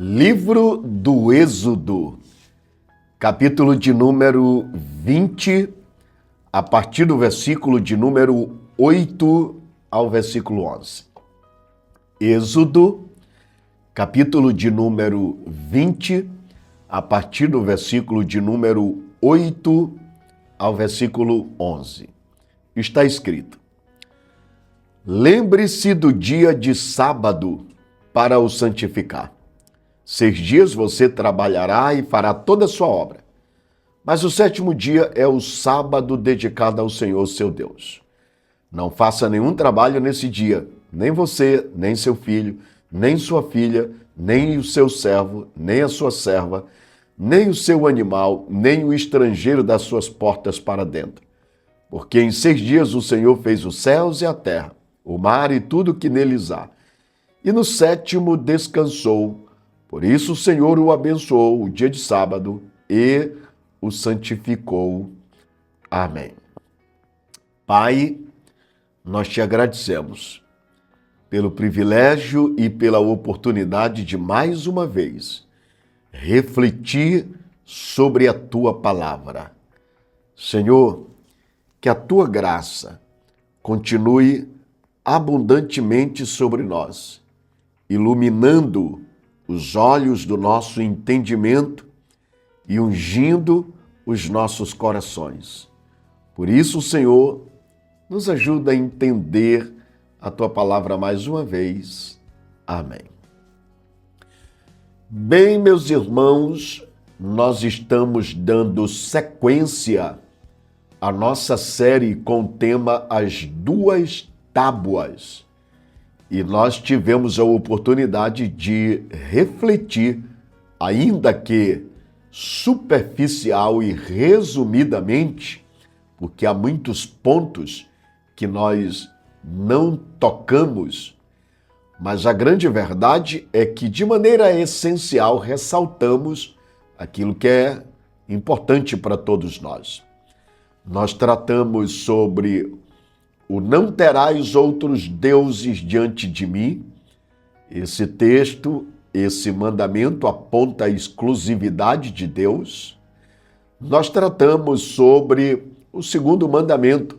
Livro do Êxodo, capítulo de número 20, a partir do versículo de número 8 ao versículo 11. Êxodo, capítulo de número 20, a partir do versículo de número 8 ao versículo 11. Está escrito: Lembre-se do dia de sábado para o santificar. 6 dias você trabalhará e fará toda a sua obra. Mas o 7º dia é o sábado dedicado ao Senhor, seu Deus. Não faça nenhum trabalho nesse dia, nem você, nem seu filho, nem sua filha, nem o seu servo, nem a sua serva, nem o seu animal, nem o estrangeiro das suas portas para dentro. Porque em 6 dias o Senhor fez os céus e a terra, o mar e tudo que neles há. E no 7º descansou. Por isso o Senhor o abençoou o dia de sábado e o santificou. Amém. Pai, nós te agradecemos pelo privilégio e pela oportunidade de mais uma vez refletir sobre a tua palavra. Senhor, que a tua graça continue abundantemente sobre nós, iluminando os olhos do nosso entendimento e ungindo os nossos corações. Por isso, Senhor, nos ajuda a entender a tua palavra mais uma vez. Amém. Bem, meus irmãos, nós estamos dando sequência à nossa série com o tema As Duas Tábuas. E nós tivemos a oportunidade de refletir, ainda que superficial e resumidamente, porque há muitos pontos que nós não tocamos, mas a grande verdade é que, de maneira essencial, ressaltamos aquilo que é importante para todos nós. Nós tratamos sobre o não terás outros deuses diante de mim. Esse texto, esse mandamento aponta a exclusividade de Deus. Nós tratamos sobre o 2º mandamento: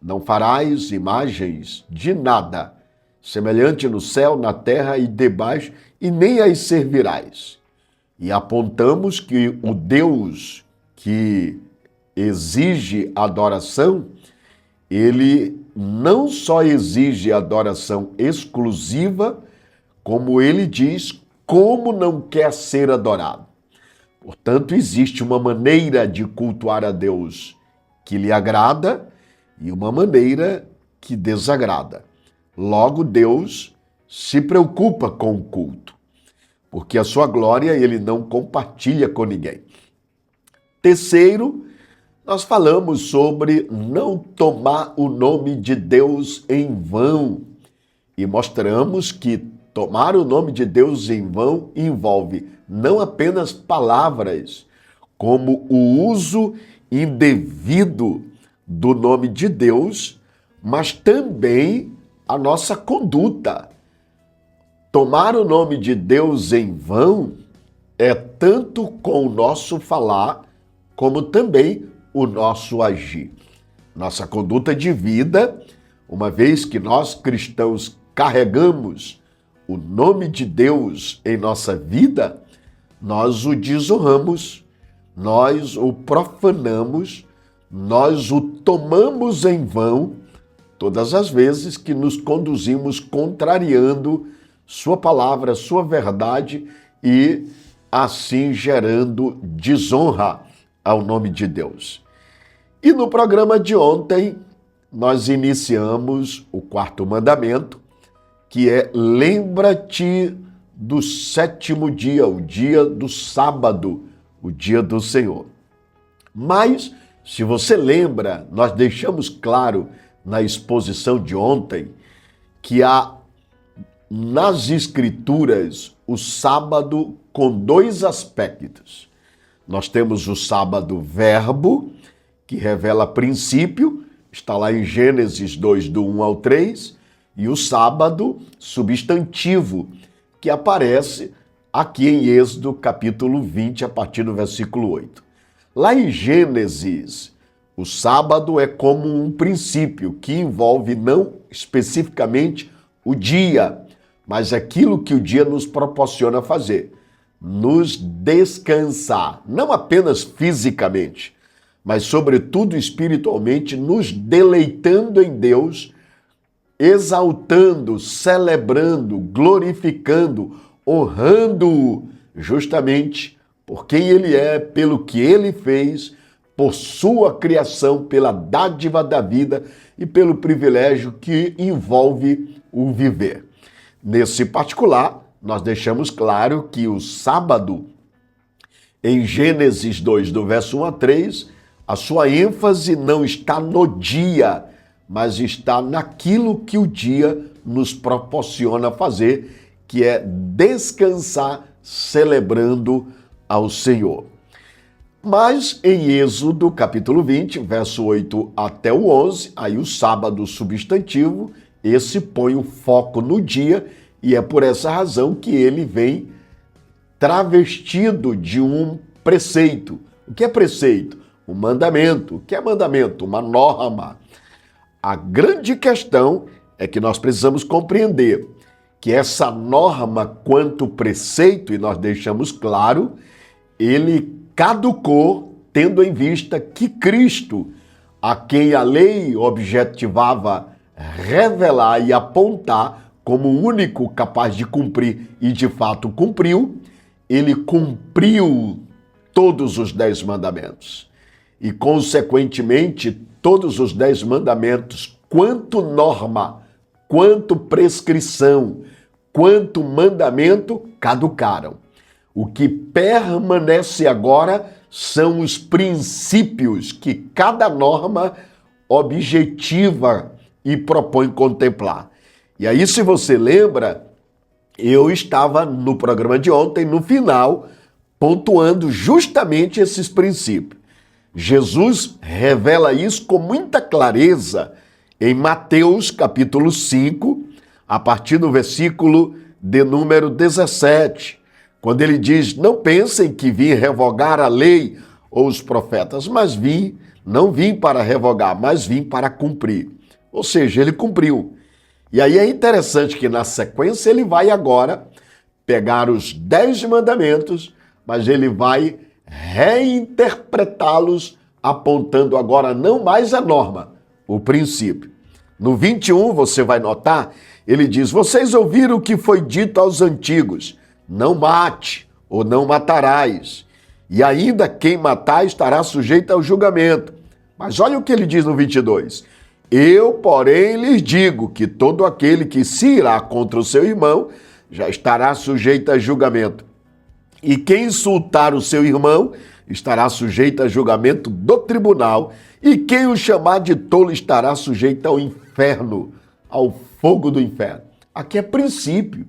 não farás imagens de nada, semelhante no céu, na terra e debaixo, e nem as servirás. E apontamos que o Deus que exige adoração, ele não só exige adoração exclusiva, como ele diz, como não quer ser adorado. Portanto, existe uma maneira de cultuar a Deus que lhe agrada e uma maneira que desagrada. Logo, Deus se preocupa com o culto, porque a sua glória ele não compartilha com ninguém. Terceiro, nós falamos sobre não tomar o nome de Deus em vão e mostramos que tomar o nome de Deus em vão envolve não apenas palavras, como o uso indevido do nome de Deus, mas também a nossa conduta. Tomar o nome de Deus em vão é tanto com o nosso falar, como também o nosso agir. Nossa conduta de vida, uma vez que nós cristãos carregamos o nome de Deus em nossa vida, nós o desonramos, nós o profanamos, nós o tomamos em vão todas as vezes que nos conduzimos contrariando sua palavra, sua verdade e assim gerando desonra ao nome de Deus. E no programa de ontem, nós iniciamos o 4º mandamento, que é: lembra-te do 7º dia, o dia do sábado, o dia do Senhor. Mas, se você lembra, nós deixamos claro na exposição de ontem que há nas Escrituras o sábado com 2 aspectos. Nós temos o sábado verbo, que revela princípio, está lá em Gênesis 2, do 1 ao 3, e o sábado substantivo, que aparece aqui em Êxodo, capítulo 20, a partir do versículo 8. Lá em Gênesis, o sábado é como um princípio que envolve não especificamente o dia, mas aquilo que o dia nos proporciona fazer, nos descansar, não apenas fisicamente, mas sobretudo espiritualmente, nos deleitando em Deus, exaltando, celebrando, glorificando, honrando-o, justamente por quem ele é, pelo que ele fez, por sua criação, pela dádiva da vida e pelo privilégio que envolve o viver. Nesse particular, nós deixamos claro que o sábado, em Gênesis 2, do verso 1 a 3, a sua ênfase não está no dia, mas está naquilo que o dia nos proporciona fazer, que é descansar celebrando ao Senhor. Mas em Êxodo, capítulo 20, verso 8 até o 11, aí o sábado substantivo, esse põe o foco no dia e é por essa razão que ele vem travestido de um preceito. O que é preceito? Um mandamento. O que é mandamento? Uma norma. A grande questão é que nós precisamos compreender que essa norma quanto preceito, e nós deixamos claro, ele caducou tendo em vista que Cristo, a quem a lei objetivava revelar e apontar como o único capaz de cumprir e de fato cumpriu, ele cumpriu todos os 10 mandamentos. E, consequentemente, todos os 10 mandamentos, quanto norma, quanto prescrição, quanto mandamento, caducaram. O que permanece agora são os princípios que cada norma objetiva e propõe contemplar. E aí, se você lembra, eu estava no programa de ontem, no final, pontuando justamente esses princípios. Jesus revela isso com muita clareza em Mateus, capítulo 5, a partir do versículo de número 17, quando ele diz: não pensem que vim revogar a lei ou os profetas, mas não vim para revogar, mas vim para cumprir. Ou seja, ele cumpriu. E aí é interessante que na sequência ele vai agora pegar os 10 mandamentos, mas ele vai reinterpretá-los, apontando agora não mais a norma, o princípio. No 21, você vai notar, ele diz: vocês ouviram o que foi dito aos antigos, não mate ou não matarás, e ainda quem matar estará sujeito ao julgamento. Mas olha o que ele diz no 22. Eu, porém, lhes digo que todo aquele que se irá contra o seu irmão já estará sujeito a julgamento. E quem insultar o seu irmão estará sujeito a julgamento do tribunal, e quem o chamar de tolo estará sujeito ao inferno, ao fogo do inferno. Aqui é princípio.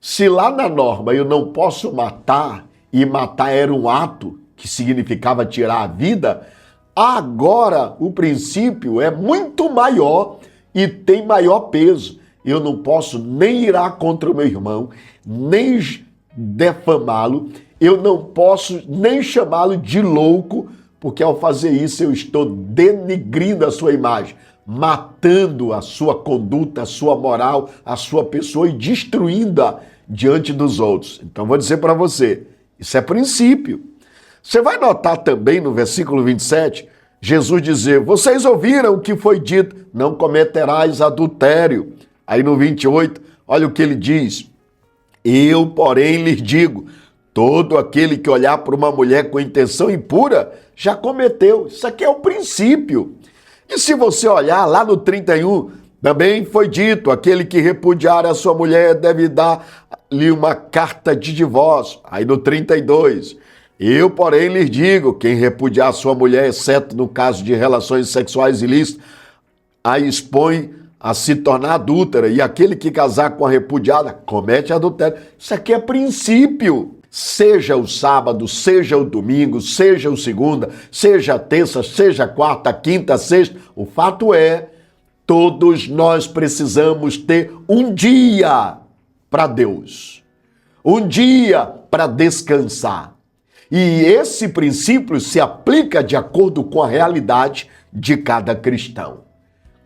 Se lá na norma eu não posso matar, e matar era um ato que significava tirar a vida, agora o princípio é muito maior e tem maior peso. Eu não posso nem irar contra o meu irmão, nem defamá-lo, eu não posso nem chamá-lo de louco, porque ao fazer isso eu estou denigrindo a sua imagem, matando a sua conduta, a sua moral, a sua pessoa e destruindo-a diante dos outros. Então vou dizer para você, isso é princípio. Você vai notar também no versículo 27, Jesus dizer: vocês ouviram o que foi dito, não cometerás adultério. Aí no 28, olha o que ele diz: eu, porém, lhes digo, todo aquele que olhar para uma mulher com intenção impura, já cometeu. Isso aqui é o princípio. E se você olhar lá no 31, também foi dito, aquele que repudiar a sua mulher deve dar-lhe uma carta de divórcio. Aí no 32, eu, porém, lhes digo, quem repudiar a sua mulher, exceto no caso de relações sexuais ilícitas, a expõe a se tornar adúltera, e aquele que casar com a repudiada comete adultério. Isso aqui é princípio. Seja o sábado, seja o domingo, seja o segunda, seja a terça, seja a quarta, a quinta, a sexta, o fato é, todos nós precisamos ter um dia para Deus. um dia para descansar. E esse princípio se aplica de acordo com a realidade de cada cristão.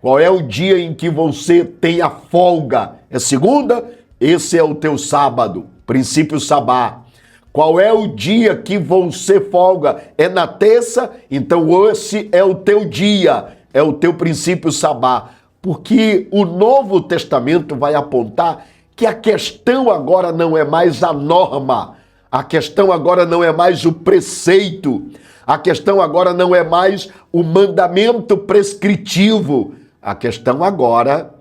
Qual é o dia em que você tem a folga? É segunda? Esse é o teu sábado, princípio sabá. Qual é o dia que você folga? É na terça? Então esse é o teu dia, é o teu princípio sabá. Porque o Novo Testamento vai apontar que a questão agora não é mais a norma, a questão agora não é mais o preceito, a questão agora não é mais o mandamento prescritivo, a questão agora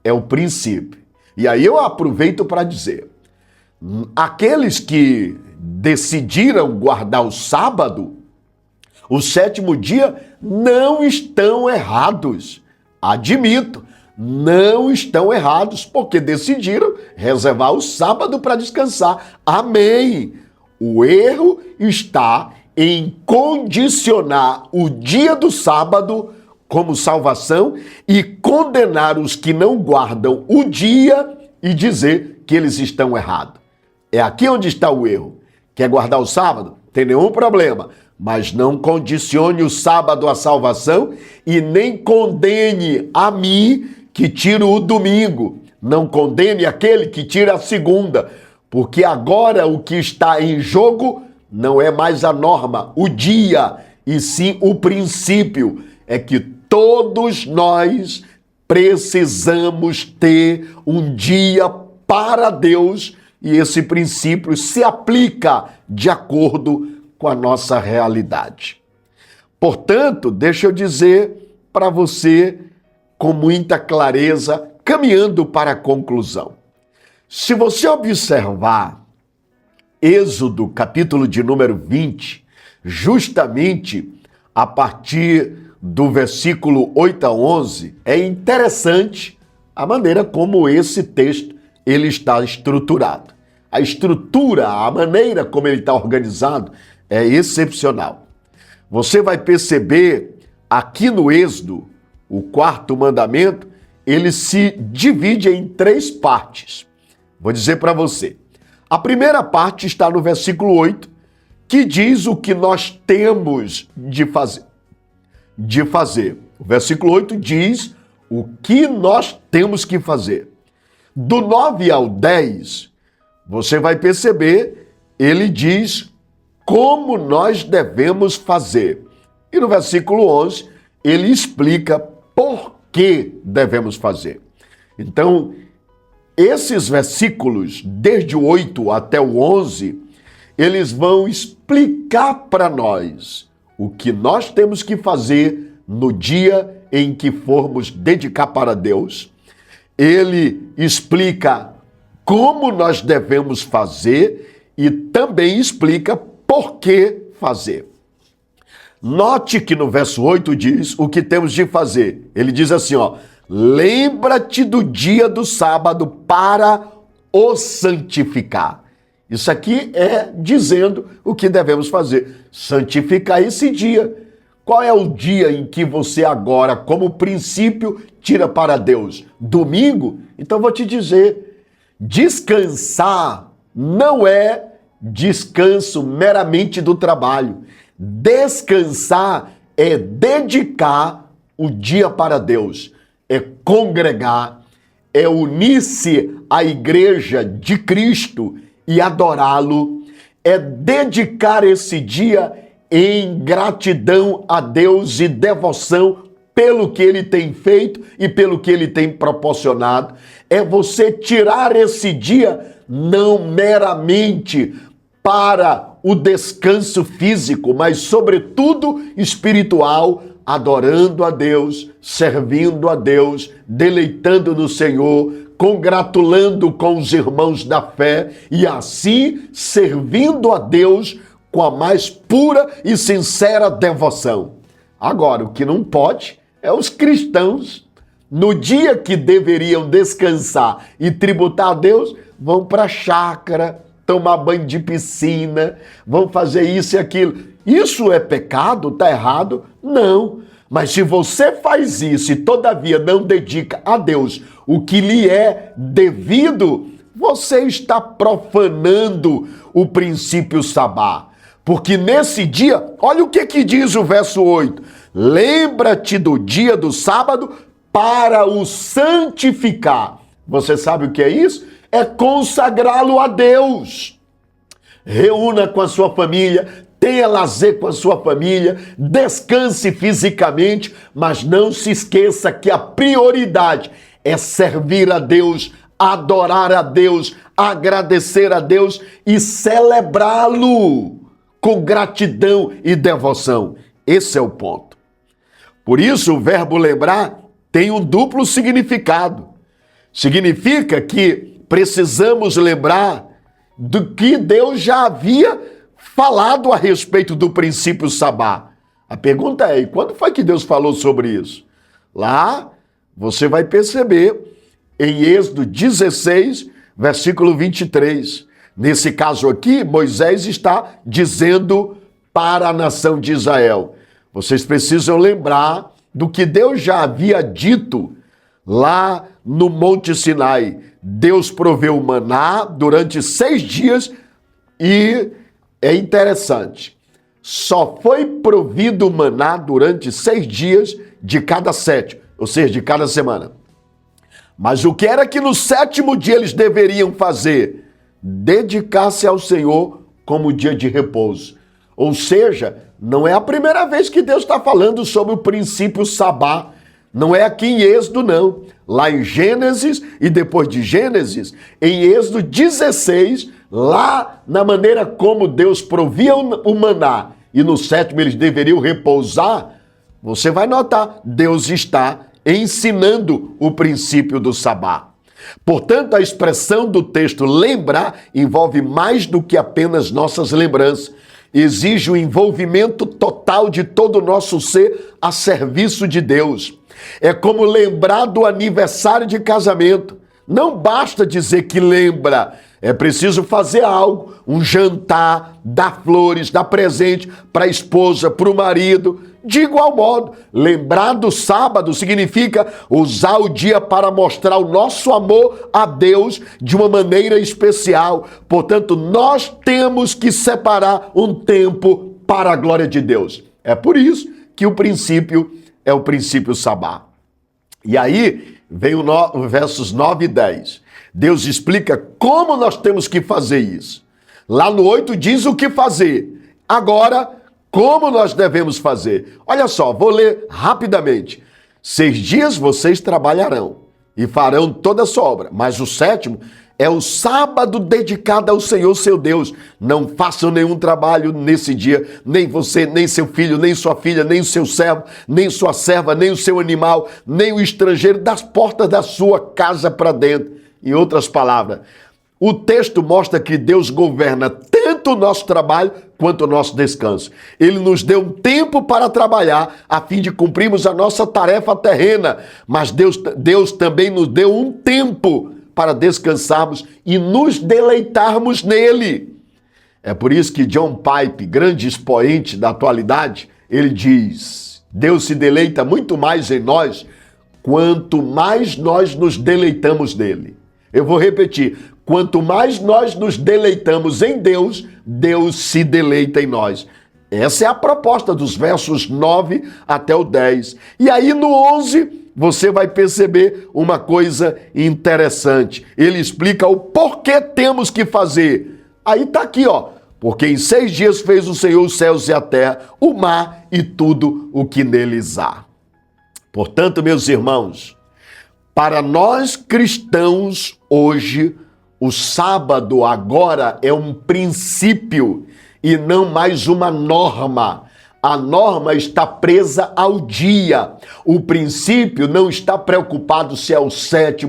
é o princípio. E aí eu aproveito para dizer, aqueles que decidiram guardar o sábado, o sétimo dia, não estão errados. Admito, não estão errados, porque decidiram reservar o sábado para descansar. Amém! O erro está em condicionar o dia do sábado como salvação e condenar os que não guardam o dia e dizer que eles estão errados. É aqui onde está o erro. Quer guardar o sábado? Tem nenhum problema. Mas não condicione o sábado à salvação e nem condene a mim que tiro o domingo. Não condene aquele que tira a segunda, porque agora o que está em jogo não é mais a norma, o dia, e sim o princípio. É que todos nós precisamos ter um dia para Deus e esse princípio se aplica de acordo com a nossa realidade. Portanto, deixa eu dizer para você com muita clareza, caminhando para a conclusão. Se você observar Êxodo, capítulo de número 20, justamente a partir do versículo 8 a 11, é interessante a maneira como esse texto ele está estruturado. A estrutura, a maneira como ele está organizado é excepcional. Você vai perceber aqui no Êxodo, o quarto mandamento, ele se divide em 3 partes. Vou dizer para você. A primeira parte está no versículo 8, que diz o que nós temos de fazer. O versículo 8 diz o que nós temos que fazer. Do 9 ao 10, você vai perceber, ele diz como nós devemos fazer. E no versículo 11, ele explica por que devemos fazer. Então, esses versículos, desde o 8 até o 11, eles vão explicar para nós o que nós temos que fazer no dia em que formos dedicar para Deus. Ele explica como nós devemos fazer e também explica por que fazer. Note que no verso 8 diz o que temos de fazer. Ele diz assim, ó: lembra-te do dia do sábado para o santificar. Isso aqui é dizendo o que devemos fazer. Santificar esse dia. Qual é o dia em que você agora, como princípio, tira para Deus? Domingo? Então vou te dizer, descansar não é descanso meramente do trabalho. Descansar é dedicar o dia para Deus, é congregar, é unir-se à igreja de Cristo e adorá-lo, é dedicar esse dia em gratidão a Deus e devoção pelo que Ele tem feito e pelo que Ele tem proporcionado. É você tirar esse dia não meramente para o descanso físico, mas sobretudo espiritual, adorando a Deus, servindo a Deus, deleitando no Senhor, congratulando com os irmãos da fé e assim servindo a Deus com a mais pura e sincera devoção. Agora, o que não pode é os cristãos, no dia que deveriam descansar e tributar a Deus, vão para a chácara, tomar banho de piscina, vão fazer isso e aquilo. Isso é pecado? Está errado? Não. Mas se você faz isso e todavia não dedica a Deus o que lhe é devido, você está profanando o princípio sabá. Porque nesse dia, olha o que diz o verso 8. Lembra-te do dia do sábado para o santificar. Você sabe o que é isso? É consagrá-lo a Deus. Reúna com a sua família, tenha lazer com a sua família, descanse fisicamente, mas não se esqueça que a prioridade é servir a Deus, adorar a Deus, agradecer a Deus e celebrá-lo com gratidão e devoção. Esse é o ponto. Por isso, o verbo lembrar tem um duplo significado. Significa que precisamos lembrar do que Deus já havia falado a respeito do princípio sabá. A pergunta é, e quando foi que Deus falou sobre isso? Lá, você vai perceber em Êxodo 16, versículo 23. Nesse caso aqui, Moisés está dizendo para a nação de Israel. Vocês precisam lembrar do que Deus já havia dito lá no Monte Sinai. Deus proveu o maná durante 6 dias e é interessante. Só foi provido o maná durante 6 dias de cada 7, ou seja, de cada semana. Mas o que era que no 7º dia eles deveriam fazer? Dedicar-se ao Senhor como dia de repouso. Ou seja, não é a primeira vez que Deus está falando sobre o princípio sabá. Não é aqui em Êxodo, não. Lá em Gênesis e depois de Gênesis, em Êxodo 16, lá na maneira como Deus provia o maná e no 7º eles deveriam repousar, você vai notar, Deus está ensinando o princípio do sabá. Portanto, a expressão do texto lembrar envolve mais do que apenas nossas lembranças. Exige o envolvimento total de todo o nosso ser a serviço de Deus. É como lembrar do aniversário de casamento. Não basta dizer que lembra, é preciso fazer algo, um jantar, dar flores, dar presente para a esposa, para o marido. De igual modo, lembrar do sábado significa usar o dia para mostrar o nosso amor a Deus de uma maneira especial. Portanto, nós temos que separar um tempo para a glória de Deus. É por isso que o princípio é o princípio sabá. E aí vem os versos 9 e 10. Deus explica como nós temos que fazer isso. Lá no 8 diz o que fazer. Agora, como nós devemos fazer? Olha só, vou ler rapidamente. 6 dias vocês trabalharão e farão toda a sua obra, mas o 7º é o sábado dedicado ao Senhor seu Deus. Não façam nenhum trabalho nesse dia, nem você, nem seu filho, nem sua filha, nem o seu servo, nem sua serva, nem o seu animal, nem o estrangeiro das portas da sua casa para dentro. Em outras palavras, o texto mostra que Deus governa tanto o nosso trabalho quanto o nosso descanso. Ele nos deu um tempo para trabalhar a fim de cumprirmos a nossa tarefa terrena, mas Deus também nos deu um tempo para descansarmos e nos deleitarmos nele. É por isso que John Piper, grande expoente da atualidade, ele diz: Deus se deleita muito mais em nós quanto mais nós nos deleitamos nele. Eu vou repetir: quanto mais nós nos deleitamos em Deus, Deus se deleita em nós. Essa é a proposta dos versos 9 até o 10. E aí no 11, você vai perceber uma coisa interessante. Ele explica o porquê temos que fazer. Aí tá aqui, ó. Porque em 6 dias fez o Senhor os céus e a terra, o mar e tudo o que neles há. Portanto, meus irmãos, para nós cristãos hoje, o sábado agora é um princípio e não mais uma norma. A norma está presa ao dia. O princípio não está preocupado se é o 7º,